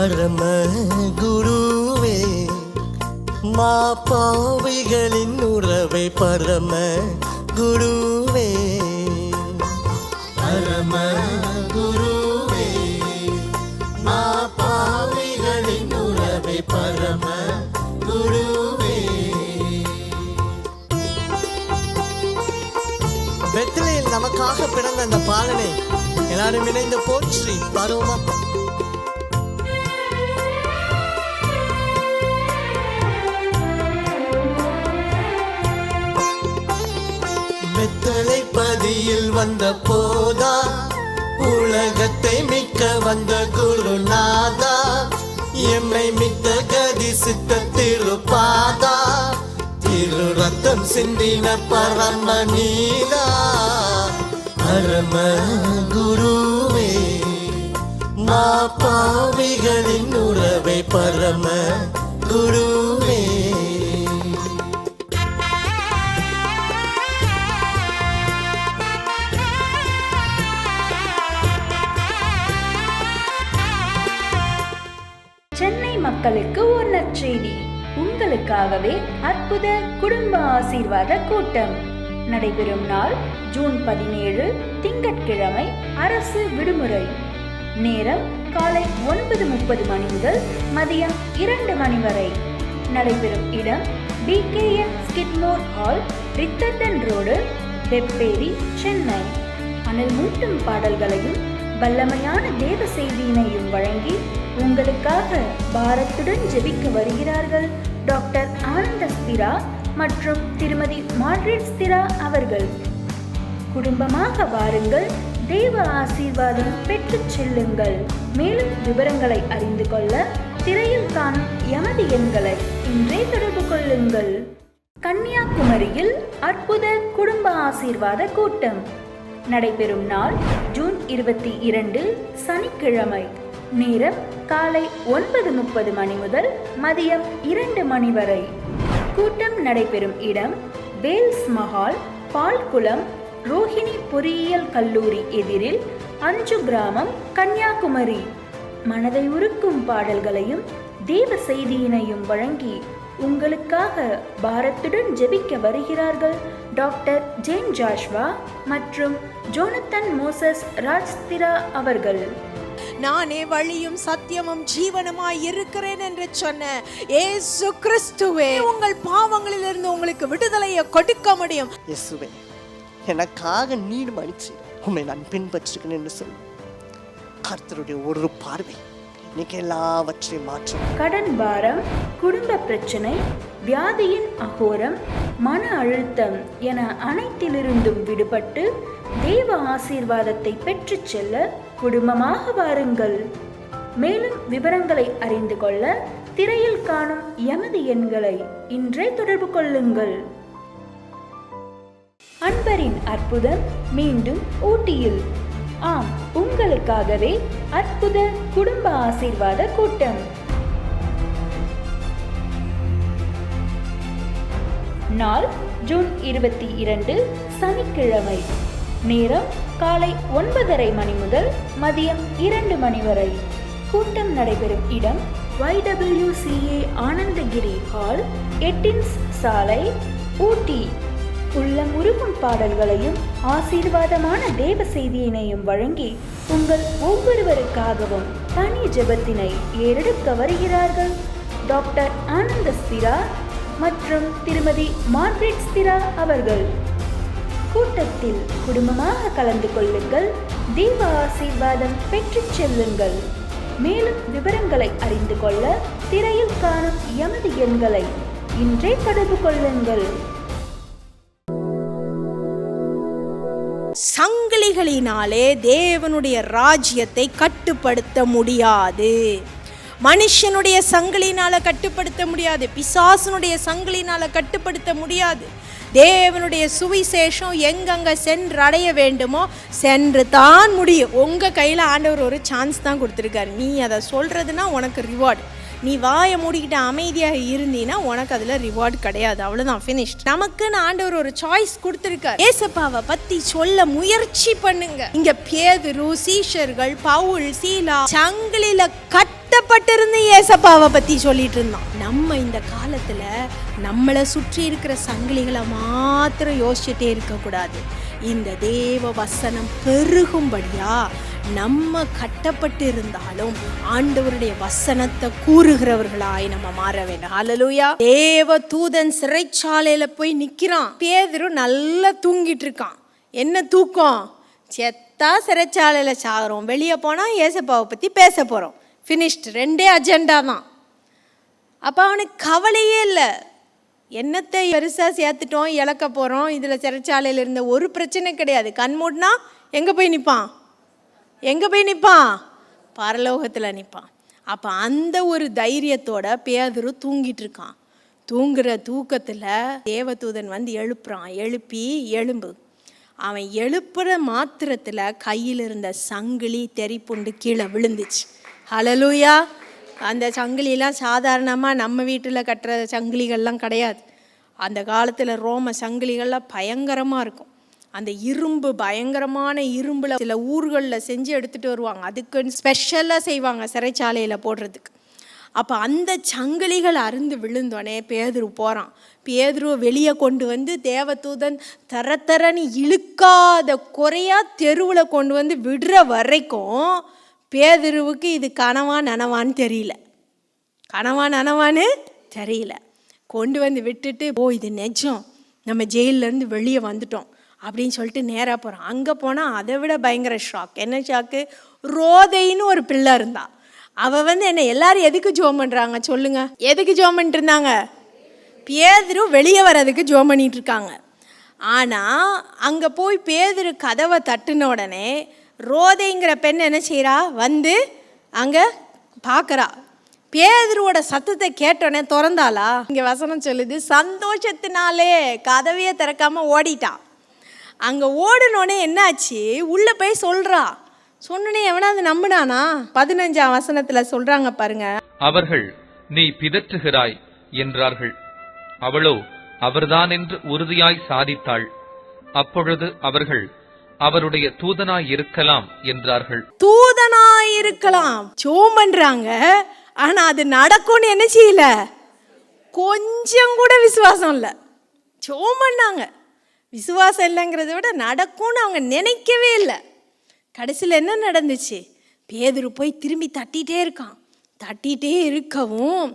பரம குருவே, மாபாவிகளின் உறவை பரம குருவே, பரம குருவே, மாபாவிகளின் உறவை பரம குருவே. பெத்லகேமில் நமக்காக பிறந்த அந்த பாலனை எல்லாரும் இணைந்து போற்றி பாடுவோமா? வெத்தலை பதியில் வந்த போதா, உலகத்தை மிக்க வந்த குருநாதா, எம்மை மித்த கதிசித்த திருப்பாதா, திரு ரத்தம் சிந்தின பரம நீதா, பரம குருவே, மாபாவிகளின் உறவை பரம குருவே. சென்னை மக்களுக்கு ஒரு நற்செய்தி. உங்களுக்காகவே அற்புத குடும்ப ஆசீர்வாத கூட்டம் நடைபெறும் நாள் ஜூன் 17 திங்கட்கிழமை, அரசு விடுமுறை. நேரம் காலை 9:30 மணி முதல் மதியம் 2 மணி வரை. நடைபெறும் இடம் BKM Skidmore Hall, Ritherdon Road, Vepery, Chennai. அனல் மூட்டும் பாடல்களையும் வல்லமையான தேவ செய்தியினையும் வழங்கி உங்களுக்காக பாரத்துடன் ஜெபிக்க வருகிறார்கள் டாக்டர் ஆனந்தஸ்திரா மற்றும் திருமதி மார்கரெட் ஸ்திரா அவர்கள். குடும்பமாக வாருங்கள், தேவ ஆசீர்வாதம் பெற்று செல்லுங்கள். மேலும் விவரங்களை அறிந்து கொள்ள திரையில் காணும் எமது எண்களை இன்றே தொடர்பு கொள்ளுங்கள். கன்னியாகுமரியில் அற்புத குடும்ப ஆசீர்வாத கூட்டம் நடைபெறும் நாள் ஜூன் 22 சனிக்கிழமை. நேரம் காலை 9:30 மணி முதல் மதியம் 2 மணி வரை. கூட்டம் நடைபெறும் இடம் வேல்ஸ் மஹால், பால்குளம், ரோஹிணி பொறியியல் கல்லூரி எதிரில், அஞ்சு கிராமம், கன்னியாகுமரி. மனதை உருக்கும் பாடல்களையும் தேவ செய்தியினையும் வழங்கி உங்களுக்காக பாரத்துடன் ஜெபிக்க வருகிறார்கள் டாக்டர் ஜேன் ஜாஷ்வா மற்றும் ஜோனத்தன் மோசஸ் ராஜ்ஸ்திரா அவர்கள். நானே வழியும் சத்தியமும் ஜீவனுமாய் இருக்கிறேன் என்று சொன்ன இயேசு கிறிஸ்துவே, உங்கள் பாவங்களிலிருந்து உங்களுக்கு விடுதலையை கொடுக்க முடியும். இயேசுவே, எனக்காக நீர் மன்னிச்சு உம்மை நான் பின்பற்றுகிறேன் என்று சொல்லு. கர்த்தருடைய ஒரு பார்வை இன்னைக்கு எல்லாவற்றையும் மாற்றும். கடன் பாரம், குடும்ப பிரச்சனை, வியாதியின் அகோரம், மன அழுத்தம் என அனைத்திலிருந்தும் விடுபட்டு தேவ ஆசீர்வாதத்தை பெற்று செல்ல குடும்பமாக வாருங்கள். மேலும் விவரங்களை அறிந்து கொள்ள திரையில் காணும் எமது எண்களை இன்றே தொடர்பு கொள்ளுங்கள். அன்பரின் அற்புதம் மீண்டும் ஊட்டியில். ஆம், உங்களுக்காகவே அற்புத குடும்ப ஆசீர்வாத கூட்டம். நாள் ஜூன் 22 சனிக்கிழமை. நேரம் காலை 9:30 மணி முதல் மதியம் 2 மணி வரை. கூட்டம் நடைபெறும் இடம் YWCA ஆனந்தகிரி ஹால், எட்டின்ஸ் சாலை, ஊட்டி. உள்ளம் உருகும் பாடல்களையும் ஆசீர்வாதமான தேவ செய்தியினையும் வழங்கி உங்கள் ஒவ்வொருவருக்காகவும் தனி ஜெபத்தினை ஏறெடுக்க வருகிறார்கள் டாக்டர் ஆனந்தஸ்திரா மற்றும் திருமதி மார்கரெட் ஸ்திரா அவர்கள். கூட்டத்தில் குடும்பமாக கலந்து கொள்ளுங்கள், தேவ ஆசீர்வாதம் பெற்று செல்லுங்கள். மேலும் விவரங்களை அறிந்து கொள்ள திரையில் காணும் எமது எண்களை இன்றே தொடர்பு கொள்ளுங்கள். சங்கிலிகளினாலே தேவனுடைய ராஜ்யத்தை கட்டுப்படுத்த முடியாது. மனுஷனுடைய சங்கிலினால கட்டுப்படுத்த முடியாது, பிசாசனுடைய சங்கிலினால கட்டுப்படுத்த முடியாது. தேவனுடைய சுவிசேஷம் எங்கெங்க சென்று அடைய வேண்டுமோ சென்று தான் முடியும். உங்கள் கையில் ஆண்டவர் ஒரு சான்ஸ் தான் கொடுத்துருக்காரு. நீ அதை சொல்கிறதுனா உனக்கு ரிவார்டு. நீ வாயை மூடிக்கிட்டு அமைதியாக இருந்தீன்னா உனக்கு அதில் ரிவார்டு கிடையாது. அவ்வளோதான், ஃபினிஷ்ட். நமக்குன்னு ஆண்டவர் ஒரு சாய்ஸ் கொடுத்துருக்காரு. ஏசப்பாவை பற்றி சொல்ல முயற்சி பண்ணுங்க. இங்கே பேதுரு, சீஷர்கள், பவுல், சீலா சங்கிலியில் கட்ட கட்டப்பட்டிருந்த ஏசப்பாவை பத்தி சொல்லிட்டு இருந்தான். நம்ம இந்த காலத்துல நம்மளை சுற்றி இருக்கிற சங்கிலிகளை மாத்திரம் யோசிச்சுட்டே இருக்கக்கூடாது. இந்த தேவ வசனம் பெருகும்படியா நம்ம கட்டப்பட்டு இருந்தாலும் ஆண்டவருடைய வசனத்தை கூறுகிறவர்களாய் நம்ம மாற வேண்டும். ஹல்லேலூயா. தேவ தூதன் சிறைச்சாலையில போய் நிக்கிறான். பேதுரு நல்லா தூங்கிட்டு இருக்கான். என்ன தூக்கம்? செத்தா சிறைச்சாலையில சாகிறோம், வெளியே போனா ஏசப்பாவை பத்தி பேச போறோம், ஃபினிஷ்ட். 2 அஜெண்டா தான். அப்ப அவனுக்கு கவலையே இல்லை. என்னத்தை பெருசா சேர்த்துட்டோம், இழக்க போறோம், இதுல சிறைச்சாலையில இருந்த ஒரு பிரச்சனை கிடையாது. கண்மூடினா எங்க போய் நிற்பான்? எங்க போய் நிற்பான்? பரலோகத்துல நிற்பான். அப்ப அந்த ஒரு தைரியத்தோட பேதுரு தூங்கிட்டு இருக்கான். தூங்குற தூக்கத்துல தேவதூதன் வந்து எழுப்புறான். எழுப்பி எலும்பு. அவன் எழுப்புற மாத்திரத்துல கையில் இருந்த சங்கிலி தெறிப்புண்டு கீழே விழுந்துச்சு. ஹல்லேலூயா. அந்த சங்கிலிலாம் சாதாரணமாக நம்ம வீட்டில் கட்டுற சங்கிலிகள்லாம் கிடையாது. அந்த காலத்தில் ரோம சங்கிலிகள்லாம் பயங்கரமாக இருக்கும். அந்த இரும்பு, பயங்கரமான இரும்பில் சில ஊர்களில் செஞ்சு எடுத்துகிட்டு வருவாங்க. அதுக்கு ஸ்பெஷலாக செய்வாங்க சிறைச்சாலையில் போடுறதுக்கு. அப்போ அந்த சங்கிலிகள் அருந்து விழுந்தோடனே பேதுரு போகிறான். பேதுருவை வெளியே கொண்டு வந்து தேவதூதன் தரத்தரன்னு இழுக்காத குறையா தெருவில் கொண்டு வந்து விடுற வரைக்கும் பேதுருவுக்கு இது கனவா நனவான்னு தெரியல. கனவா நனவான்னு தெரியல. கொண்டு வந்து விட்டுட்டு, ஓ இது நிஜம், நம்ம ஜெயிலேருந்து வெளியே வந்துட்டோம் அப்படின்னு சொல்லிட்டு நேராக போகிறான். அங்கே போனால் அதை விட பயங்கர ஷாக். என்ன ஷாக்கு? ரோதைன்னு ஒரு பிள்ளை இருந்தா. அவள் வந்து என்ன எல்லாரும் எதுக்கு ஜோம் பண்ணுறாங்க சொல்லுங்க? எதுக்கு ஜோம் பண்ணிட்டு இருந்தாங்க? பேதுரு வெளியே வர்றதுக்கு ஜோம் பண்ணிட்டு இருக்காங்க. ஆனால் அங்கே போய் பேதுரு கதவை தட்டுன உடனே ரோதைங்கிற பெண் என்ன செய்கிறா? வந்து அங்கே பார்க்குறா. பேதுருவோட சத்தத்தை கேட்டோடனே திறந்தாளா? இங்கே வசனம் சொல்லுது, சந்தோஷத்தினாலே கதவையே திறக்காமல் ஓடிட்டா. அங்கே ஓடினோடனே என்னாச்சு? உள்ளே போய் சொல்கிறா. சொன்னனே எவனாவது நம்பினானா? 15ஆம் வசனத்தில் சொல்கிறாங்க பாருங்க. அவர்கள் நீ பிதற்றுகிறாய் என்றார்கள். அவளோ அவர்தான் என்று உறுதியாய் சாதித்தாள். அப்பொழுது அவர்கள் அவருடைய தூதனாய் இருக்கலாம் என்றார்கள். தூதனாய் இருக்கலாம் ஜோம் பண்றாங்க. ஆனா அது நடக்கும்னு என்ன செய்யல? கொஞ்சம் கூட விசுவாசம் இல்லை. ஜோம் பண்ணாங்க, விசுவாசம் இல்லைங்கிறத விட நடக்கும்னு அவங்க நினைக்கவே இல்லை. கடைசியில் என்ன நடந்துச்சு? பேதுரு போய் திரும்பி தட்டிகிட்டே இருக்கான். தட்டிகிட்டே இருக்கவும்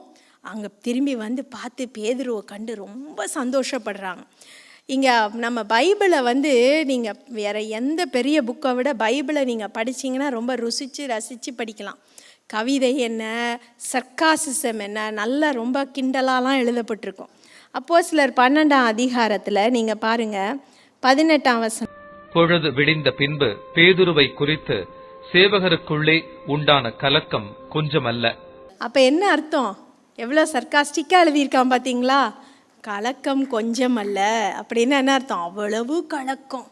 அங்கே திரும்பி வந்து பார்த்து பேதுருவை கண்டு ரொம்ப சந்தோஷப்படுறாங்க. இங்கே நம்ம பைபிளை வந்து நீங்கள் வேறு எந்த பெரிய புக்கை விட பைபிளை நீங்கள் படிச்சிங்கன்னா ரொம்ப ருசித்து ரசித்து படிக்கலாம். கவிதை என்ன, சர்க்காசிசம் என்ன, நல்லா ரொம்ப கிண்டலாலாம் எழுதப்பட்டிருக்கும். அப்போஸ்தலர் 12ஆம் அதிகாரத்தில் நீங்கள் பாருங்கள், 18ஆம் வசனம். பொழுது விடிந்த பின்பு பேதுருவை குறித்து சேவகருக்குள்ளே உண்டான கலக்கம் கொஞ்சமல்ல. அப்போ என்ன அர்த்தம்? எவ்வளோ சர்க்காஸ்டிக்காக எழுதியிருக்கான் பார்த்தீங்களா? கலக்கம் கொஞ்சம் அல்ல அப்படின்னு என்ன அர்த்தம்? அவ்வளவு கலக்கம்.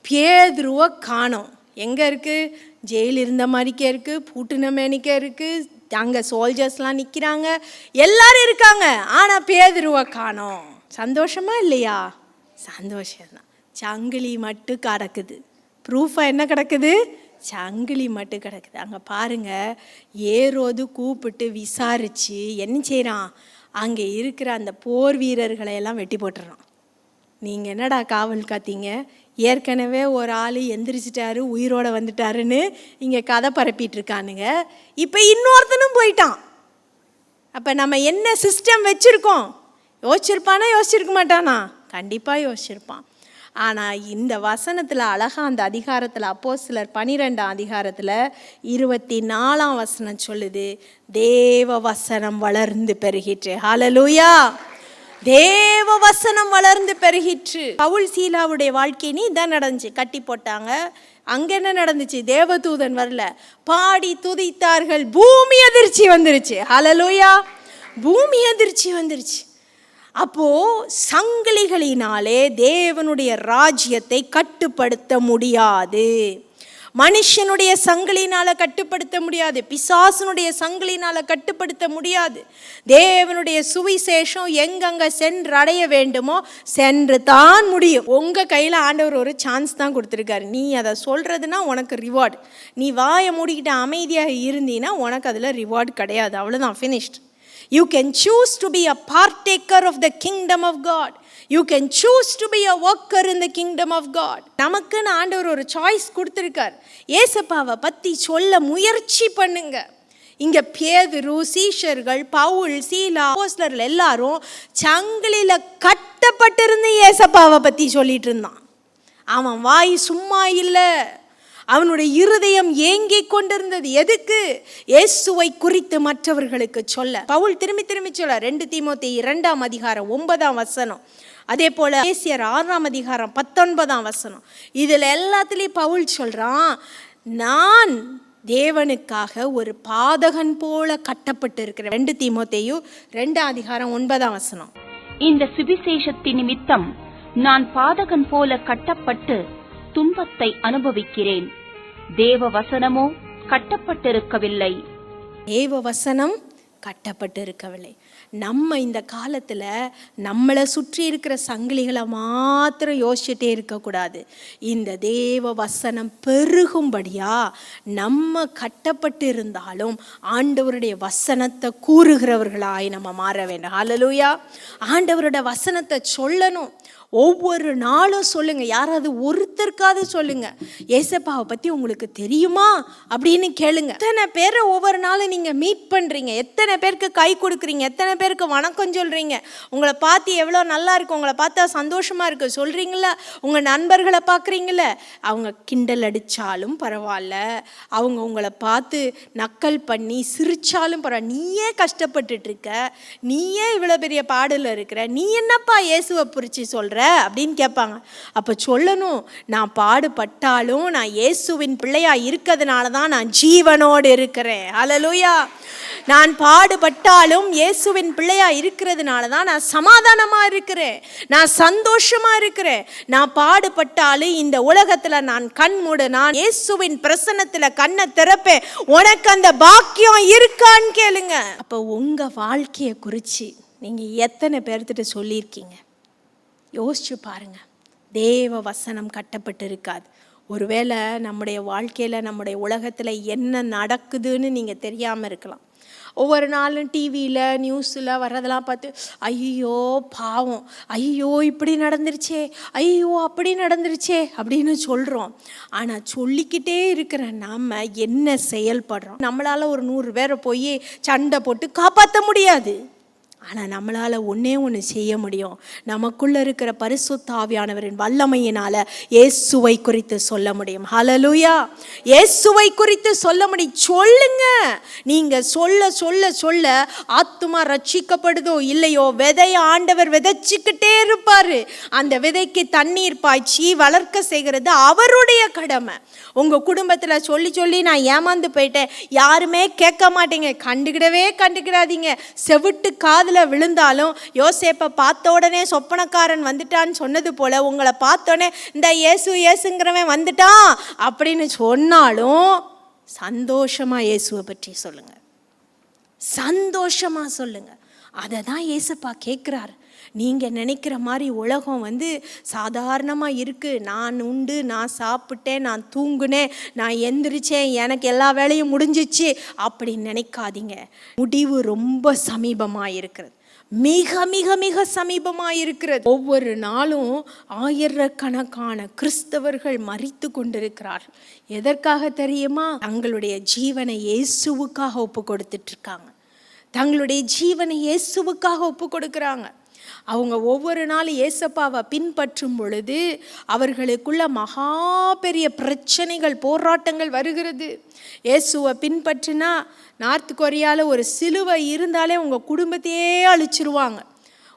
பேதுருவை காணோம். எங்கே இருக்குது? ஜெயில் இருந்த மாதிரிக்கே இருக்குது, பூட்டின மேனிக்கே இருக்குது. அங்கே சோல்ஜர்ஸ்லாம் நிற்கிறாங்க, எல்லாரும் இருக்காங்க. ஆனால் பேதுருவை காணோம். சந்தோஷமா இல்லையா? சந்தோஷம்தான். சங்கிலி மட்டும் கிடக்குது. ப்ரூஃபாக என்ன கிடக்குது? சங்கிலி மட்டும் கிடக்குது. அங்கே பாருங்க, ஏரோது கூப்பிட்டு விசாரித்து என்ன செய்கிறான்? அங்கே இருக்கிற அந்த போர் வீரர்களை எல்லாம் வெட்டி போட்டுறான். நீங்கள் என்னடா காவல் காத்தீங்க? ஏற்கனவே ஒரு ஆள் எந்திரிச்சிட்டாரு, உயிரோடு வந்துட்டாருன்னு இங்கே கதை பரப்பிட்டு இருக்கானுங்க. இப்போ இன்னொருத்தனும் போயிட்டான். அப்போ நம்ம என்ன சிஸ்டம் வச்சுருக்கோம்? யோசிச்சிருப்பானா? யோசிச்சிருக்க மாட்டானா? கண்டிப்பாக யோசிச்சிருப்பான். ஆனால் இந்த வசனத்தில் அழகாக அந்த அதிகாரத்தில் அப்போஸ்தலர் 12ஆம் அதிகாரத்தில் 24ஆம் வசனம் சொல்லுது, தேவ வசனம் வளர்ந்து பெருகிற்று. ஹல்லேலூயா. தேவ வசனம் வளர்ந்து பெருகிற்று. பவுல் சீலாவுடைய வாழ்க்கையினி இதான் நடந்துச்சு. கட்டி போட்டாங்க. அங்கே என்ன நடந்துச்சு? தேவதூதன் வரல, பாடி துதித்தார்கள், பூமி அதிர்ச்சி வந்துருச்சு. ஹல்லேலூயா. பூமி அதிர்ச்சி வந்துருச்சு. அப்போ சங்கிலிகளினாலே தேவனுடைய ராஜ்யத்தை கட்டுப்படுத்த முடியாது. மனுஷனுடைய சங்கிலினால கட்டுப்படுத்த முடியாது, பிசாசனுடைய சங்கிலினால கட்டுப்படுத்த முடியாது. தேவனுடைய சுவிசேஷம் எங்கெங்க சென்று அடைய வேண்டுமோ சென்று தான் முடியும். உங்க கையில ஆண்டவர் ஒரு சான்ஸ் தான் கொடுத்துருக்காரு. நீ அதை சொல்றதுன்னா உனக்கு ரிவார்டு. நீ வாயை மூடிக்கிட்டு அமைதியாக இருந்தீன்னா உனக்கு அதில் ரிவார்டு கிடையாது. அவ்வளோதான், finished. You can choose to be a partaker of the kingdom of God. You can choose to be a worker in the kingdom of God. நமக்குன்னு ஆண்டவர் ஒரு சாய்ஸ் கொடுத்துருக்கார். ஏசப்பாவை பற்றி சொல்ல முயற்சி பண்ணுங்க. இங்கே பேதுரு, சீஷர்கள், பவுல், சீலா, அப்போஸ்தலர்கள் எல்லாரும் சங்கிலியில் கட்டப்பட்டிருந்து ஏசப்பாவை பற்றி சொல்லிட்டு இருந்தான். அவன் வாய் சும்மா இல்லை, அவனுடைய இருதயம் ஏங்கிக் கொண்டிருந்தது. எதுக்கு? இயேசுவை குறித்து மற்றவர்களுக்கு சொல்ல. பவுல் திரும்பி திரும்பி சொல்ல 2 தீமோத்தேயு 2ஆம் அதிகாரம் 9ஆம் வசனம், அதே போல எபேசியர் 6ஆம் அதிகாரம் 19ஆம் வசனம், இதில் எல்லாத்துலேயும் பவுல் சொல்றான், நான் தேவனுக்காக ஒரு பாதகன் போல கட்டப்பட்டு இருக்கிறேன். 2 தீமோத்தேயு 2ஆம் அதிகாரம் 9ஆம் வசனம். இந்த சுவிசேஷத்தின் நிமித்தம் நான் பாதகன் போல கட்டப்பட்டு துன்பத்தை அனுபவிக்கிறேன். தேவ வசனமோ கட்டப்பட்டிருக்கவில்லை. தேவ வசனம் கட்டப்பட்டிருக்கவில்லை. நம்ம இந்த காலத்தில் நம்மளை சுற்றி இருக்கிற சங்கிலிகளை மாத்திரம் யோசிச்சுட்டே இருக்கக்கூடாது. இந்த தேவ வசனம் பெருகும்படியா நம்ம கட்டப்பட்டு இருந்தாலும் ஆண்டவருடைய வசனத்தை கூறுகிறவர்களாய் நம்ம மாற வேண்டும். ஹல்லேலூயா. ஆண்டவருடைய வசனத்தை சொல்லணும். ஒவ்வொரு நாளும் சொல்லுங்க. யாராவது ஒருத்தருக்காவது சொல்லுங்க, ஏசப்பாவை பற்றி உங்களுக்கு தெரியுமா அப்படின்னு கேளுங்க. எத்தனை பேரை ஒவ்வொரு நாளும் நீங்கள் மீட் பண்ணுறீங்க, எத்தனை பேருக்கு கை கொடுக்குறீங்க, எத்தனை பேருக்கு வணக்கம் சொல்கிறீங்க. உங்களை பார்த்து எவ்வளோ நல்லா இருக்கு, உங்களை பார்த்தா சந்தோஷமாக இருக்குது சொல்கிறீங்களா? உங்கள் நண்பர்களை பார்க்குறீங்கள, அவங்க கிண்டல் அடித்தாலும் பரவாயில்ல, அவங்க உங்களை பார்த்து நக்கல் பண்ணி சிரித்தாலும் பரவாயில்ல, நீயே கஷ்டப்பட்டுட்ருக்க, நீயே இவ்வளோ பெரிய பாடலில் இருக்கிற, நீ என்னப்பா இயேசுவை குறித்து சொல்கிற அப்படின்னு கேட்பாங்க. அப்போ சொல்லணும், நான் பாடுபட்டாலும் நான் இயேசுவின் பிள்ளையா இருக்கிறதுனால தான் நான் ஜீவனோடு இருக்கிறேன். ஹல்லேலூயா. நான் பாடுபட்டாலும் இயேசுவின் பிள்ளையா இருக்கிறதுனால தான் நான் சமாதானமா இருக்கிறேன், நான் சந்தோஷமா இருக்கிறேன். நான் பாடுபட்டாலும் இந்த உலகத்துல நான் கண் மூட, நான் இயேசுவின் பிரசன்னத்துல கண்ணை திறப்பேன். உனக்கு அந்த பாக்கியம் இருக்கான்னு கேளுங்க. அப்போ உங்க வாழ்க்கையை குறித்து நீங்க எத்தனை பேர்த்திட்ட சொல்லியிருக்கீங்க? யோசிச்சு பாருங்க. தேவ வசனம் கட்டப்பட்டு இருக்காது. ஒருவேளை நம்முடைய வாழ்க்கையில் நம்முடைய உலகத்தில் என்ன நடக்குதுன்னு நீங்கள் தெரியாமல் இருக்கலாம். ஒவ்வொரு நாளும் டிவியில் நியூஸில் வர்றதெல்லாம் பார்த்து ஐயோ பாவம், ஐயோ இப்படி நடந்துருச்சே, ஐயோ அப்படி நடந்துருச்சே அப்படின்னு சொல்கிறோம். ஆனால் சொல்லிக்கிட்டே இருக்கிற நம்ம என்ன செயல்படுறோம்? நம்மளால் ஒரு 100 பேரை போய் சண்டை போட்டு காப்பாற்ற முடியாது. ஆனால் நம்மளால் ஒன்றே ஒன்று செய்ய முடியும். நமக்குள்ளே இருக்கிற பரிசுத்த ஆவியானவரின் வல்லமையினால் இயேசுவை குறித்து சொல்ல முடியும். ஹல்லேலூயா. இயேசுவை குறித்து சொல்ல முடியும். சொல்லுங்க. நீங்கள் சொல்ல சொல்ல சொல்ல ஆத்துமா ரட்சிக்கப்படுதோ இல்லையோ, விதைய ஆண்டவர் விதைச்சிக்கிட்டே இருப்பார். அந்த விதைக்கு தண்ணீர் பாய்ச்சி வளர்க்க செய்கிறது அவருடைய கடமை. உங்கள் குடும்பத்தில் சொல்லி சொல்லி நான் ஏமாந்து போயிட்டேன், யாருமே கேட்க மாட்டேங்க, கண்டுக்கிடாதீங்க. செவிட்டு காதில் விழுந்தாலும் யோசேப்பை பார்த்த உடனே சொப்பனக்காரன் வந்துட்டான்னு சொன்னது போல உங்களை பார்த்தோன்னே இந்த இயேசுங்கிறவன் வந்துட்டான் அப்படின்னு சொன்னாலும் சந்தோஷமா இயேசுவை பற்றி சொல்லுங்க, சந்தோஷமா சொல்லுங்க. அதை தான் இயேசுப்பா கேட்குறாரு. நீங்கள் நினைக்கிற மாதிரி உலகம் சாதாரணமாக இருக்குது. நான் உண்டு, நான் சாப்பிட்டேன், நான் தூங்குனேன், நான் எந்திரிச்சேன், எனக்கு எல்லா வேலையும் முடிஞ்சிச்சு அப்படின்னு நினைக்காதீங்க. முடிவு ரொம்ப சமீபமாக இருக்கிறது, மிக மிக மிக சமீபமாக இருக்கிறது. ஒவ்வொரு நாளும் ஆயிரக்கணக்கான கிறிஸ்தவர்கள் மரித்து கொண்டிருக்கிறார்கள். எதற்காக தெரியுமா? தங்களுடைய ஜீவனை இயேசுவுக்காக ஒப்பு கொடுத்துட்டு இருக்காங்க. தங்களுடைய ஜீவனை இயேசுவுக்காக ஒப்பு கொடுக்குறாங்க. அவங்க ஒவ்வொரு நாளும் ஏசப்பாவை பின்பற்றும் பொழுது அவர்களுக்குள்ள மகா பெரிய பிரச்சனைகள், போராட்டங்கள் வருகிறது. இயேசுவை பின்பற்றினா நார்த் கொரியாவில் ஒரு சிலுவை இருந்தாலே உங்கள் குடும்பத்தையே அழிச்சிருவாங்க.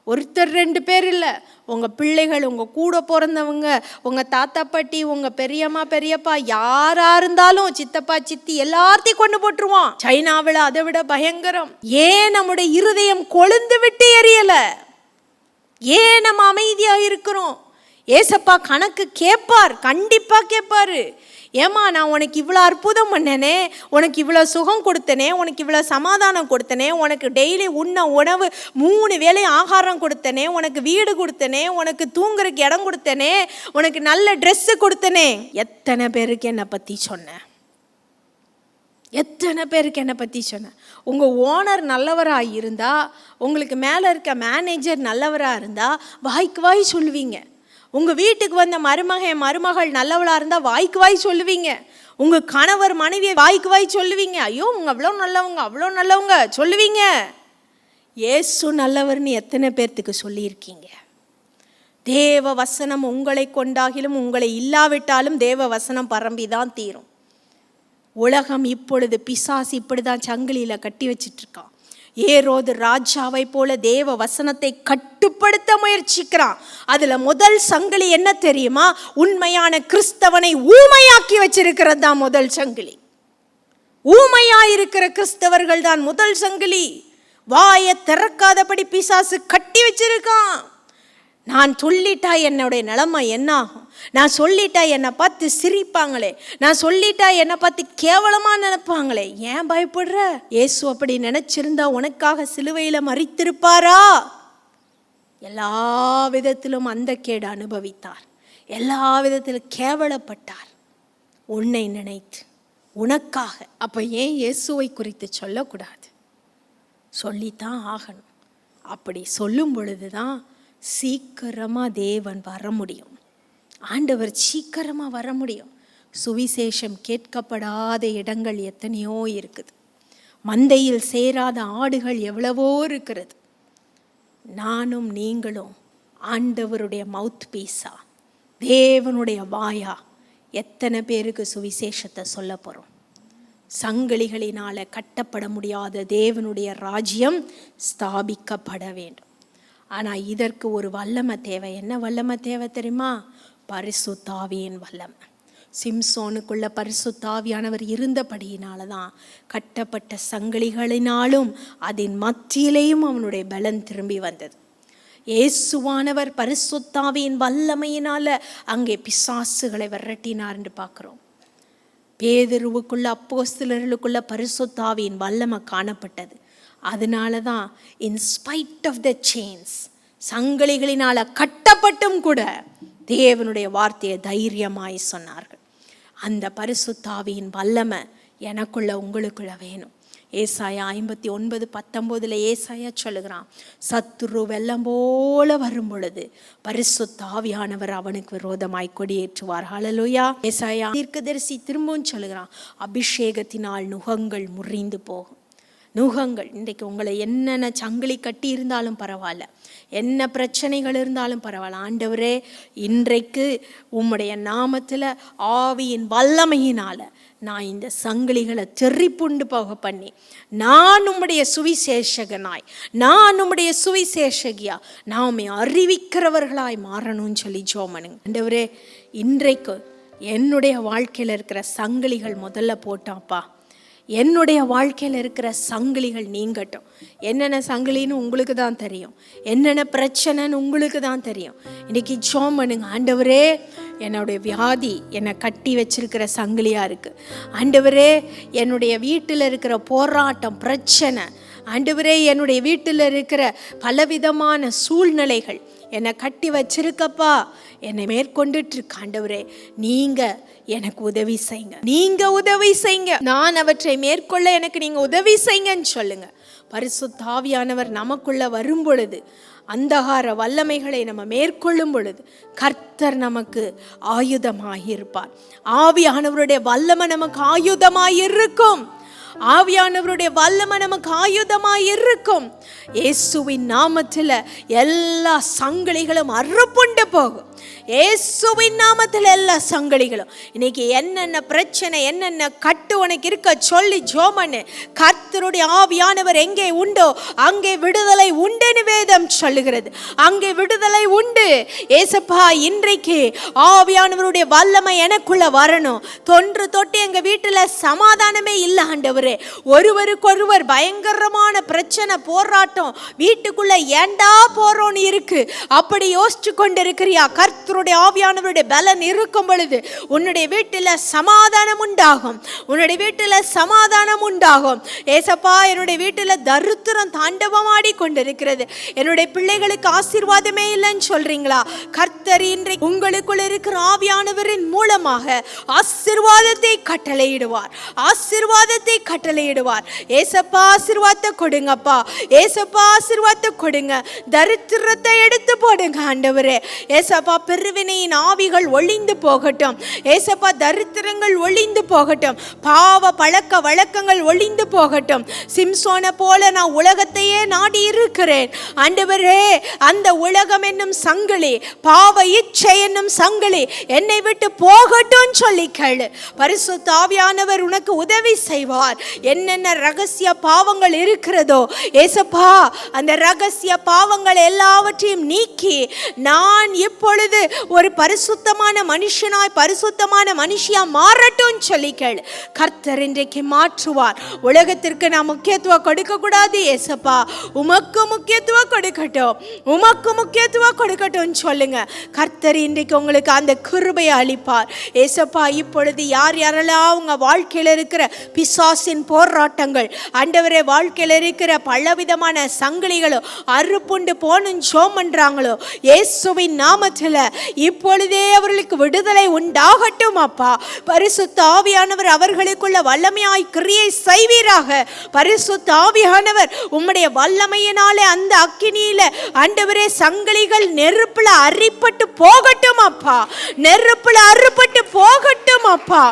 ஒருத்தர் 2 பேர் இல்லை, உங்கள் பிள்ளைகள், உங்கள் கூட பிறந்தவங்க, உங்கள் தாத்தா பாட்டி, உங்கள் பெரியம்மா பெரியப்பா, யாராக இருந்தாலும், சித்தப்பா சித்தி, எல்லாத்தையும் கொண்டு போட்டுருவான். சைனாவில் அதை விட பயங்கரம். ஏன் நம்முடைய இருதயம் கொழுந்து விட்டு எரியலை? ஏன் நம்ம அமைதியாக இருக்கிறோம்? ஏசப்பா கணக்கு கேட்பார், கண்டிப்பா கேட்பாரு. ஏமா நான் உனக்கு இவ்வளோ அற்புதம் பண்ணனே, உனக்கு இவ்வளோ சுகம் கொடுத்தனே, உனக்கு இவ்வளோ சமாதானம் கொடுத்தனே, உனக்கு டெய்லி உண்ண உணவு 3 வேளை ஆகாரம் கொடுத்தனே, உனக்கு வீடு கொடுத்தனே, உனக்கு தூங்குறதுக்கு இடம் கொடுத்தனே, உனக்கு நல்ல ட்ரெஸ்ஸு கொடுத்தனே. எத்தனை பேருக்கு என்னை பற்றி சொன்னேன்? எத்தனை பேருக்கு என்னை பற்றி சொன்னேன்? உங்கள் ஓனர் நல்லவராக இருந்தால், உங்களுக்கு மேலே இருக்க மேனேஜர் நல்லவராக இருந்தால் வாய்க்கு வாய் சொல்லுவீங்க. உங்கள் வீட்டுக்கு வந்த மருமகள் நல்லவளாக இருந்தால் வாய்க்கு வாய் சொல்லுவீங்க. உங்கள் கணவர் மனைவியை வாய்க்கு வாய் சொல்லுவீங்க. ஐயோ உங்க அவ்வளோ நல்லவங்க, அவ்வளோ நல்லவங்க சொல்லுவீங்க. இயேசு நல்லவர்னு எத்தனை பேர்த்துக்கு சொல்லியிருக்கீங்க? தேவ வசனம் உங்களை கொண்டாகிலும் உங்களை இல்லாவிட்டாலும் தேவ வசனம் பரம்பி தான் தீரும். உலகம் இப்பொழுது பிசாசு இப்படிதான் சங்கிலியில் கட்டி வச்சிட்ருக்கான். ஏரோது ராஜாவை போல தேவ வசனத்தை கட்டுப்படுத்த முயற்சிக்கிறான். அதுல முதல் சங்கிலி என்ன தெரியுமா? உண்மையான கிறிஸ்தவனை ஊமையாக்கி வச்சிருக்கிறது தான் முதல் சங்கிலி. ஊமையாயிருக்கிற கிறிஸ்தவர்கள் தான் முதல் சங்கிலி. வாயை திறக்காதபடி பிசாசு கட்டி வச்சிருக்கான். நான் சொல்லிட்டா என்னுடைய நிலைமை என்ன ஆகும்? நான் சொல்லிட்டா என்னை பார்த்து சிரிப்பாங்களே, நான் சொல்லிட்டா என்னை பார்த்து கேவலமாக நினைப்பாங்களே. ஏன் பயப்படுற? இயேசு அப்படி நினைச்சிருந்தா உனக்காக சிலுவையில் மரித்திருப்பாரா? எல்லா விதத்திலும் அந்த கேடு அனுபவித்தார், எல்லா விதத்திலும் கேவலப்பட்டார் உன்னை நினைத்து, உனக்காக. அப்போ ஏன் இயேசுவை குறித்து சொல்லக்கூடாது? சொல்லித்தான் ஆகணும். அப்படி சொல்லும் பொழுது தான் சீக்கிரமாக தேவன் வர முடியும். ஆண்டவர் சீக்கிரமாக வர முடியும். சுவிசேஷம் கேட்கப்படாத இடங்கள் எத்தனையோ இருக்குது. மந்தையில் சேராத ஆடுகள் எவ்வளவோ இருக்கிறது. நானும் நீங்களும் ஆண்டவருடைய மவுத் பீஸா, தேவனுடைய வாயா எத்தனை பேருக்கு சுவிசேஷத்தை சொல்ல போகிறோம்? சங்கிலிகளினால் கட்டப்பட முடியாத தேவனுடைய ராஜ்யம் ஸ்தாபிக்கப்பட வேண்டும். ஆனால் இதற்கு ஒரு வல்லமை தேவை. என்ன வல்லமை தேவை தெரியுமா? பரிசுத்த ஆவியின் வல்லமை. சிம்சோனுக்குள்ள பரிசுத்த ஆவியானவர் இருந்தபடியினால தான் கட்டப்பட்ட சங்கிலிகளினாலும் அதன் மத்தியிலேயும் அவனுடைய பலன் திரும்பி வந்தது. இயேசுவானவர் பரிசுத்த ஆவியின் வல்லமையினால அங்கே பிசாசுகளை விரட்டினார் என்று பார்க்குறோம். பேதுருவுக்குள்ள அப்போஸ்தலர்களுக்குள்ள பரிசுத்த ஆவியின் வல்லமை காணப்பட்டது. அதனால தான் இன்ஸ்பைட் ஆஃப் த செயின்ஸ், சங்கிலிகளினால் கட்டப்பட்டும் கூட தேவனுடைய வார்த்தையை தைரியமாய் சொன்னார்கள். அந்த பரிசுத்த ஆவியின் வல்லமை எனக்குள்ள உங்களுக்குள்ள வேணும். ஏசாயா 59:19 ஏசாயா சொல்லுகிறான், சத்துரு வெள்ளம் போல வரும் பொழுது பரிசுத்த ஆவியானவர் அவனுக்கு விரோதமாய் கொடியேற்றுவார். ஹல்லேலூயா. ஏசாயா தீர்க்கதரிசி திரும்பவும் சொல்லுகிறான், அபிஷேகத்தினால் நுகங்கள் முறிந்து போகும். நுகங்கள் இன்றைக்கு உங்களை என்னென்ன சங்கிலி கட்டி இருந்தாலும் பரவாயில்ல, என்ன பிரச்சனைகள் இருந்தாலும் பரவாயில்ல, ஆண்டவரே இன்றைக்கு உம்முடைய நாமத்தில் ஆவியின் வல்லமையினால் நான் இந்த சங்கிலிகளை தெறிப்புண்டு போக பண்ணி, நான் உம்முடைய சுவிசேஷகனாய், நான் உம்முடைய சுவிசேஷகியா, நான் உம்மை அறிவிக்கிறவர்களாய் மாறணும்னு சொல்லி ஜோமனுங்க. ஆண்டவரே இன்றைக்கு என்னுடைய வாழ்க்கையில் இருக்கிற சங்கிலிகள் முதல்ல போட்டாப்பா, என்னுடைய வாழ்க்கையில் இருக்கிற சங்கிலிகள் நீங்கட்டும். என்னென்ன சங்கிலின்னு உங்களுக்கு தான் தெரியும், என்னென்ன பிரச்சனைன்னு உங்களுக்கு தான் தெரியும். இன்றைக்கி ஜெபம் பண்ணுங்க, ஆண்டவரே என்னுடைய வியாதி என்னை கட்டி வச்சிருக்கிற சங்கிலியாக இருக்குது. ஆண்டவரே என்னுடைய வீட்டில் இருக்கிற போராட்டம் பிரச்சனை, ஆண்டவரே என்னுடைய வீட்டில் இருக்கிற பலவிதமான சூழ்நிலைகள் என்னை கட்டி வச்சிருக்கப்பா, என்னை மேற்கொண்டுட்டு இருக்க. ஆண்டவரே நீங்கள் எனக்கு உதவி செய்யுங்க, நீங்கள் உதவி செய்யுங்க, நான் அவற்றை மேற்கொள்ள எனக்கு நீங்கள் உதவி செய்யுங்கன்னு சொல்லுங்க. பரிசுத்த ஆவியானவர் நமக்குள்ள வரும் பொழுது, அந்தகார வல்லமைகளை நம்ம மேற்கொள்ளும் பொழுது கர்த்தர் நமக்கு ஆயுதமாயிருப்பார். ஆவியானவருடைய வல்லமை நமக்கு ஆயுதமாயிருக்கும். ஆவியானவருடைய வல்லமை நமக்கு ஆயுதமாய் இருக்கும். இயேசுவின் நாமத்தில் எல்லா சங்கிலிகளும் அறுப்புண்டு போகும். இயேசுவின் நாமத்தில் எல்லா சங்கிலிகளும் இன்னைக்கு என்னென்ன பிரச்சனை என்னென்ன கட்டு உனக்கு இருக்க சொல்லி ஜெபம் பண்ணு. கர்த்தர் கர்த்தருடைய ஆவியானவர் எங்கே உண்டோ அங்கே விடுதலை உண்டுன்னு வேதம் சொல்லுகிறது. அங்கே விடுதலை உண்டு. ஏசப்பா, இன்றைக்கு ஆவியானவருடைய வல்லமை எனக்குள்ள வரணும். தொன்று தொட்டு எங்க வீட்டுல சமாதானமே இல்லை ஆண்டவரே. ஒருவருக்கொருவர் பயங்கரமான பிரச்சனை, போராட்டம், வீட்டுக்குள்ள ஏண்டா போறோன்னு இருக்கு. அப்படி யோசிச்சு கொண்டு இருக்கிறியா? கர்த்தருடைய ஆவியானவருடைய பலன் இருக்கும் பொழுது உன்னுடைய வீட்டுல சமாதானம் உண்டாகும். உன்னுடைய வீட்டுல சமாதானம் உண்டாகும். ஏசப்பா, என்னுடைய வீட்டுல தரித்திரம் தாண்டவமாடி கொண்டிருக்கிறது, என்னுடைய பிள்ளைகளுக்கு ஆசீர்வாதமே இல்லைன்னு சொல்றீங்களா? கர்த்தர் இன்றைக்கு உங்களுக்குள் இருக்கிற ஆவியானவரின் மூலமாக ஆசீர்வாதத்தை கட்டளையிடுவார். ஆசீர்வாதத்தை கட்டளையிடுவார். ஏசப்பா, ஆசீர்வாதத்தை கொடுங்கப்பா. ஏசப்பா, ஆசீர்வாதத்தை கொடுங்க. தரித்திரத்தை எடுத்து போடுங்க ஆண்டவரே. ஏசப்பா, பிரிவினையின் ஆவிகள் ஒளிந்து போகட்டும். ஏசப்பா, தரித்திரங்கள் ஒளிந்து போகட்டும். பாவ பழக்க வழக்கங்கள் ஒளிந்து போகட்டும். சிம்சோனை போல நான் உலகத்தையே நாடி இருக்கிறேன் ஆண்டவரே. அந்த உலகம் என்னும் சங்கிலி, பாவ இச்சை என்னும் சங்கிலி என்னை விட்டு போகட்டும் சொல்லி கேளு. பரிசுத்த ஆவியானவர் உனக்கு உதவி செய்வார். என்னென்ன ரகசிய பாவங்கள் இருக்கிறதோ ஏசப்பா, அந்த ரகசிய பாவங்கள் எல்லாவற்றையும் நீக்கி நான் இப்பொழுது ஒரு பரிசுத்தமான மனுஷனாய், பரிசுத்தமான மனுஷியா மாறட்டும் சொல்லி கேளு. கர்த்தர் இன்றைக்கு மாற்றுவார். உலகத்திற்கு நான் முக்கியத்துவம் கொடுக்க கூடாது ஏசப்பா, உமக்கு முக்கியத்துவம் கொடுக்கட்டும், உமக்கு முக்கியத்துவம் கொடுக்கட்டும் சொல்லுங்க. கர்த்தர் இன்றைக்கு உங்களுக்கு அந்த கிருபையை அளிப்பார். ஏசப்பா, இப்பொழுது யார் யாரெல்லாம் உங்க வாழ்க்கையில் இருக்கிற பிசாசின் போராட்டங்கள், ஆண்டவரே, வாழ்க்கையில் இருக்கிற பலவிதமான சங்கிலிகளும் அறுப்புண்டு போனும் ஜோம் பண்றாங்களோ, இயேசுவின் நாமத்தில் இப்பொழுதே அவர்களுக்கு விடுதலை உண்டாகட்டும் அப்பா. பரிசுத்த ஆவியானவர் அவர்களுக்குள்ள வல்லமையாய் கிரியை செய்வீராக. பரிசுத்த ஆவியானவர் உம்முடைய வல்லமையினாலே அந்த அக்கினியில ஆண்டவரே சங்கிலிகள் நெருப்புல அரிப்பட்டு போகட்டும் அப்பா. நெருப்புல அறுப்பட்டு போகட்டும் அப்பா.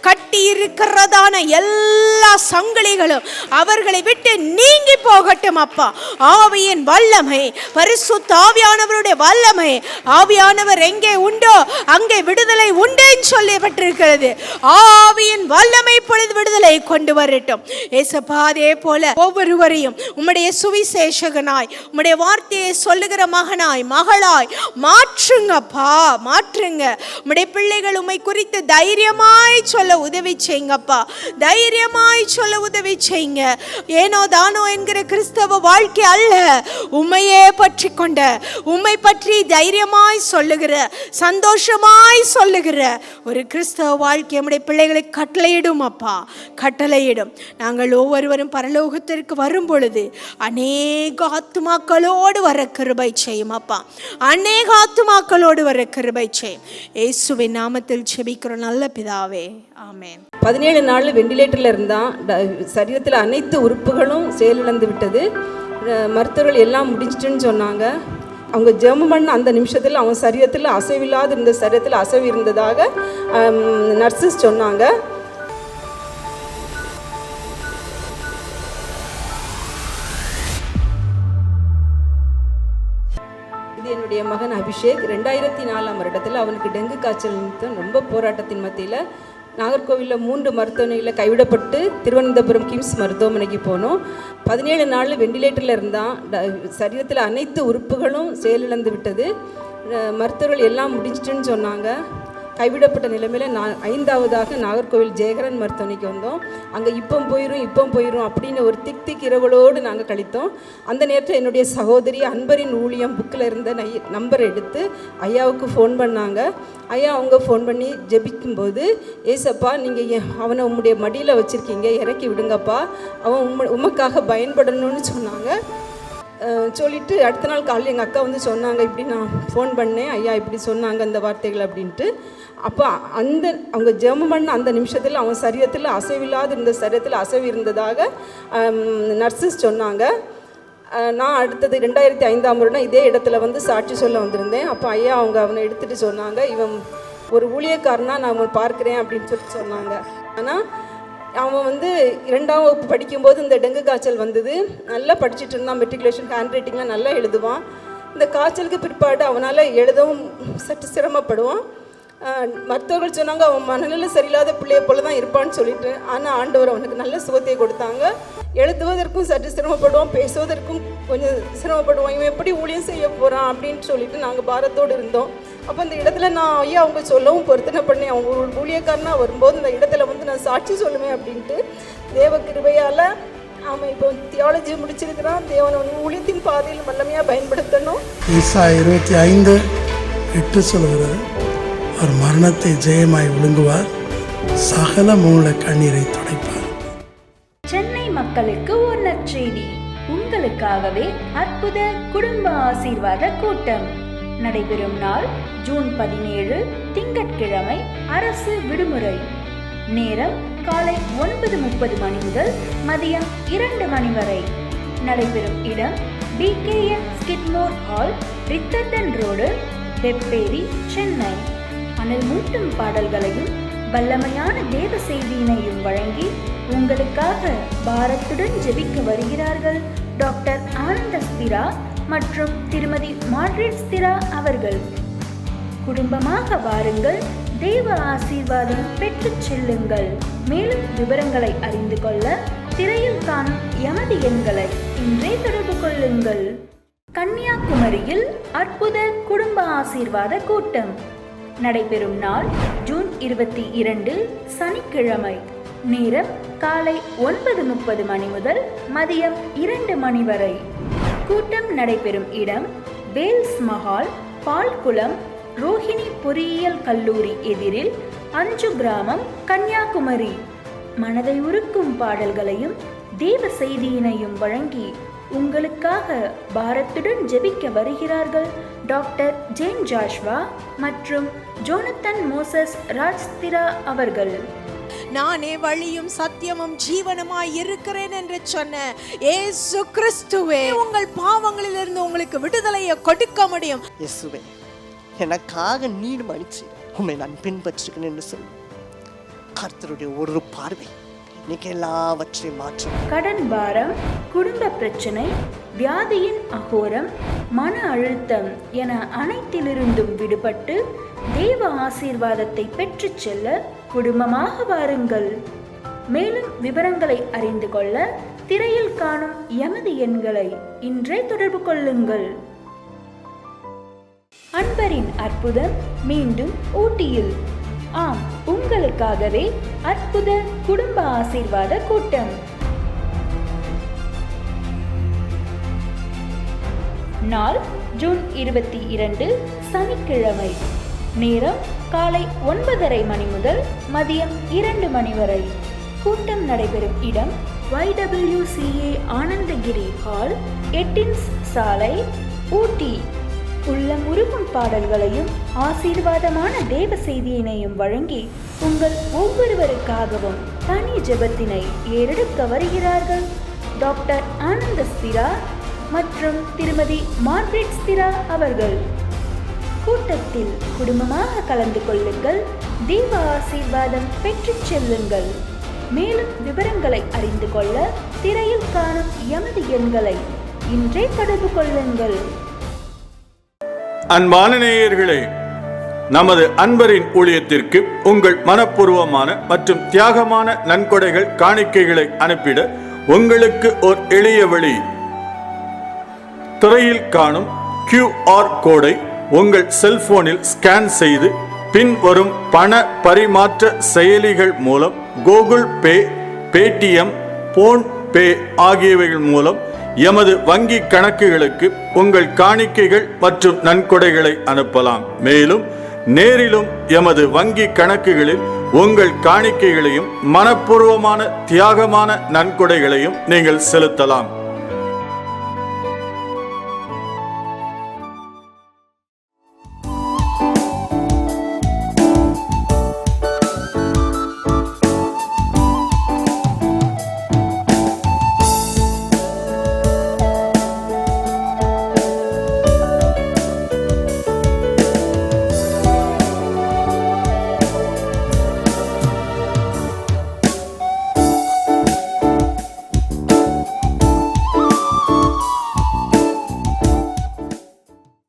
கட்டி இருக்கிறதான எல்லா சங்கிலிகளும் அவர்களை விட்டு நீங்கி போகட்டும் அப்பா. ஆவியின் வல்லமை, பரிசுத்த ஆவியானவருடைய வல்லமை, ஆவியானவர் எங்கே உண்டோ அங்கே விடுதலை உண்டேன்னு சொல்லப்பட்டிருக்கிறது. ஆவியின் வல்லமை பொழுது விடுதலை கொண்டு வரட்டும் ஏசப்பா. அதே போல ஒவ்வொருவரையும் உம்முடைய சுவிசேஷகனாய், உம்முடைய வார்த்தையை சொல்லுகிற மகனாய், மகளாய் மாற்றுங்கப்பா, மாற்றுங்க. உம்முடைய பிள்ளைகள் உம்மை குறித்து தைரியமாய் சொல்ல உதவி செய்யுங்கப்பா. தைரியமாய் சொல்ல உதவி செய்யுங்க. ஏனோ தானோ என்கிற கிறிஸ்தவ வாழ்க்கை அல்ல, உம்மையே பற்றி கொண்ட, உம்மை பற்றி தைரியமாய் சொல்லுகிற, சந்தோஷமாய் சொல்லுகிற ஒரு கிறிஸ்தவ வாழ்க்கை நம்முடைய பிள்ளைகளுக்கு கட்டளையிடும் அப்பா, கட்டளையிடும். நாங்கள் ஒவ்வொருவரும் பரலோகத்திற்கு வரும் பொழுது அநேக ஆத்துமாக்களோடு வர கிருபை செய்யும் அப்பா. அநேக ஆத்துமாக்களோடு வர கிருபை செய்யும். இயேசுவின் நாமத்தில் செபிக்கிறோம் நல்ல பிதாவே, ஆமென். 17 நாள் வெண்டிலேட்டரில் இருந்தான். சரீரத்தில் அனைத்து உறுப்புகளும் செயலிழந்து விட்டது. மருத்துவர்கள் எல்லாம் முடிஞ்சிட்டுன்னு சொன்னாங்க. அவங்க ஜெபம் பண்ண அந்த நிமிஷத்தில் அவன் சரீரத்தில் அசைவில்லாது இருந்த, சரீரத்தில் அசைவு இருந்ததாக நர்சஸ் சொன்னாங்க. இது என்னுடைய மகன் அபிஷேக். 2004ஆம் வருடத்தில் அவனுக்கு டெங்கு காய்ச்சல் நிமித்தம் ரொம்ப போராட்டத்தின் மத்தியில் நாகர்கோவிலில் 3 மருத்துவமனையில் கைவிடப்பட்டு திருவனந்தபுரம் கிம்ஸ் மருத்துவமனைக்கு போனோம். 17 நாள் வெண்டிலேட்டரில் இருந்தான். சரீரத்தில் அனைத்து உறுப்புகளும் செயலிழந்து விட்டது. மருத்துவர்கள் எல்லாம் முடிஞ்சிட்டுன்னு சொன்னாங்க. கைவிடப்பட்ட நிலைமையில் 5ஆவதாக நாகர்கோவில் ஜெயகரன் மருத்துவமனைக்கு வந்தோம். அங்கே இப்போ போயிடும் அப்படின்னு ஒரு திக் இரவலோடு நாங்கள் கழித்தோம். அந்த நேரத்தில் என்னுடைய சகோதரி அன்பரின் ஊழியம் புக்கில் இருந்த நம்பர் எடுத்து ஐயாவுக்கு ஃபோன் பண்ணாங்க. ஐயா அவங்க ஃபோன் பண்ணி ஜெபிக்கும்போது, ஏசப்பா நீங்கள் அவனை உம்முடைய மடியில் வச்சுருக்கீங்க, இறக்கி விடுங்கப்பா, அவன் உமக்காக பயன்படணும்னு சொன்னாங்க. சொல்லிவிட்டு அடுத்த நாள் காலையில் எங்கள் அக்கா வந்து சொன்னாங்க, இப்படி நான் ஃபோன் பண்ணேன், ஐயா இப்படி சொன்னாங்க அந்த வார்த்தைகள் அப்படின்ட்டு. அப்போ அவங்க ஜெபம் பண்ண அந்த நிமிஷத்தில் அவன் சரீரத்தில் அசைவில்லாது இருந்த, சரீரத்தில் அசைவு இருந்ததாக நர்சஸ் சொன்னாங்க. நான் அடுத்தது 2005ஆம் வருடம் இதே இடத்துல வந்து சாட்சி சொல்ல வந்திருந்தேன். அப்போ ஐயா அவனை எடுத்துகிட்டு சொன்னாங்க, இவன் ஒரு ஊழியக்காரனாக நான் அவன் பார்க்குறேன் அப்படின்னு சொல்லிட்டு சொன்னாங்க. ஆனால் அவன் வந்து 2ஆம் வகுப்பு படிக்கும்போது இந்த டெங்கு காய்ச்சல் வந்தது. நல்லா படிச்சுட்டு இருந்தான், மெட்ரிகுலேஷன் ஹேண்ட் ரைட்டிங்லாம் நல்லா எழுதுவான். இந்த காய்ச்சலுக்கு பிற்பாடு அவனால் எழுதவும் சற்று சிரமப்படுவான். மருத்துவர்கள் சொன்னாங்க அவன் மனநிலை சரியில்லாத பிள்ளைய போல தான் இருப்பான்னு சொல்லிட்டு. ஆனால் ஆண்டவர் அவனுக்கு நல்ல சுகத்தை கொடுத்தாங்க. எழுதுவதற்கும் சற்று சிரமப்படுவான், பேசுவதற்கும் கொஞ்சம் சிரமப்படுவான். இவன் எப்படி ஊழியம் செய்ய போகிறான் அப்படின்னு சொல்லிட்டு நாங்கள் பாரத்தோடு இருந்தோம். அப்போ அந்த இடத்துல நான் ஐயா அவங்க சொல்லவும் பொருத்தனை பண்ணி அவங்க ஒரு ஊழியக்காரனாக வரும்போது இந்த இடத்துல வந்து நான் சாட்சி சொல்லுவேன் அப்படின்ட்டு தேவ கிருபையால் அவன் இப்போ தியாலஜி முடிச்சிருக்கிறான். தேவன் அவன் ஊழியத்தின் பாதையில் வல்லமையாக பயன்படுத்தணும். ஏசாயா 25:8 சொல்கிறது, அவர் மரணத்தை ஜெயமாய் விழுங்குவார், சகல மூல கண்ணீரை துடைப்பார். சென்னை மக்களுக்கு ஒரு நற்செய்தி. உங்களுக்காகவே அற்புத குடும்ப ஆசீர்வாத கூட்டம் நடைபெறும் நாள் ஜூன் 17 திங்கட்கிழமை, அரசு விடுமுறை. நேரம் காலை 9:30 மணி முதல் மதியம் 2 மணி வரை. நடைபெறும் இடம் BKN Skidmore Hall, Ritherdon Road, Vepery, Chennai. அனல் மூட்டும் பாடல்களையும் வல்லமையான தேவ செய்தியினையும் வழங்கி உங்களுக்காக பாரத்துடன் ஜெபிக்க வருகிறார்கள் டாக்டர் ஆனந்தஸ்திரா மற்றும் திருமதி மார்கரெட் ஸ்திரா அவர்கள். குடும்பமாக வாருங்கள், தேவ ஆசீர்வாதம் பெற்றுச் செல்லுங்கள். மேலும் விவரங்களை அறிந்து கொள்ள திரையில் காணும் எமது எண்களை இன்றே தொடர்பு கொள்ளுங்கள். கன்னியாகுமரியில் அற்புத குடும்ப ஆசீர்வாத கூட்டம் நடைபெறும் நாள் ஜூன் 22 சனிக்கிழமை. நேரம் காலை 9:30 மணி முதல் மதியம் 2 மணி வரை. கூட்டம் நடைபெறும் இடம் வேல்ஸ் மஹால், பால்குளம், ரோஹிணி பொறியியல் கல்லூரி எதிரில், அஞ்சு கிராமம், கன்னியாகுமரி. மனதை உருக்கும் பாடல்களையும் தேவ செய்தியினையும் வழங்கி உங்களுக்காக பாரத்துடன் ஜெபிக்க வருகிறார்கள் டாக்டர் ஜேன் ஜாஷ்வா மற்றும் ஜோனத்தன் மோசஸ் ராஜ்ஸ்திரா அவர்கள். நானே வழியும் சத்தியமும் ஜீவனுமாய் இருக்கிறேன் என்று சொன்ன இயேசு கிறிஸ்துவே உங்கள் பாவங்களிலிருந்து உங்களுக்கு விடுதலையை கொடுக்க முடியும். இயேசுவே, எனக்காக நீர் மன்னிச்சு உண்மை நான் பின்பற்றுகிறேன் என்று சொல்லு. கர்த்தருடைய ஒரு பார்வை இன்னைக்கு எல்லாவற்றையும் மாற்றும். கடன் பாரம், குடும்ப பிரச்சனை, வியாதியின் அகோரம், மன அழுத்தம் என அனைத்திலிருந்தும் விடுபட்டு தேவ ஆசீர்வாதத்தை பெற்றுச் செல்ல குடும்பமாக வாருங்கள். மேலும் விவரங்களை அறிந்து கொள்ள திரையில் காணும் எமது எண்களை இன்றே தொடர்பு கொள்ளுங்கள். அன்பரின் அற்புதம் மீண்டும் ஊட்டியில். ஆம், உங்களுக்காகவே அற்புத குடும்ப ஆசீர்வாத கூட்டம். நாள் ஜூன் 22 சனிக்கிழமை. நேரம் காலை 9:30 மணி முதல் மதியம் 2 மணி வரை. கூட்டம் நடைபெறும் இடம் YWCA ஆனந்தகிரி ஹால், எட்டின்ஸ் சாலை, ஊட்டி. உள்ளம் உருகும் பாடல்களையும் ஆசீர்வாதமான தேவ செய்தியினையும் வழங்கி உங்கள் ஒவ்வொருவருக்காகவும் தனி ஜெபத்தினை ஏறெடுக்க வருகிறார்கள் டாக்டர் ஆனந்தஸ்திரா மற்றும் திருமதி மார்கரெட் ஸ்திரா அவர்கள். கூட்டத்தில் குடும்பமாக கலந்து கொள்ளுங்கள், தேவ ஆசீர்வாதம் பெற்றுச் செல்லுங்கள். மேலும் விவரங்களை அறிந்து கொள்ள திரையில் காணும் எமது எண்களை இன்றே தொடர்பு கொள்ளுங்கள். அன்பான நேயர்களே, நமது அன்பரின் ஊழியத்திற்கு உங்கள் மனப்பூர்வமான மற்றும் தியாகமான நன்கொடைகள் காணிக்கைகளை அனுப்பிட உங்களுக்கு ஒரு எளிய வழி. திரையில் காணும் QR கோடை உங்கள் செல்போனில் ஸ்கேன் செய்து பின் வரும் பண பரிமாற்ற செயலிகள் மூலம் கூகுள் பே, பேடிஎம், போன்பே ஆகியவைகள் மூலம் எமது வங்கி கணக்குகளுக்கு உங்கள் காணிக்கைகள் மற்றும் நன்கொடைகளை அனுப்பலாம். மேலும் நேரிலும் எமது வங்கி கணக்குகளில் உங்கள் காணிக்கைகளையும் மனப்பூர்வமான தியாகமான நன்கொடைகளையும் நீங்கள் செலுத்தலாம்.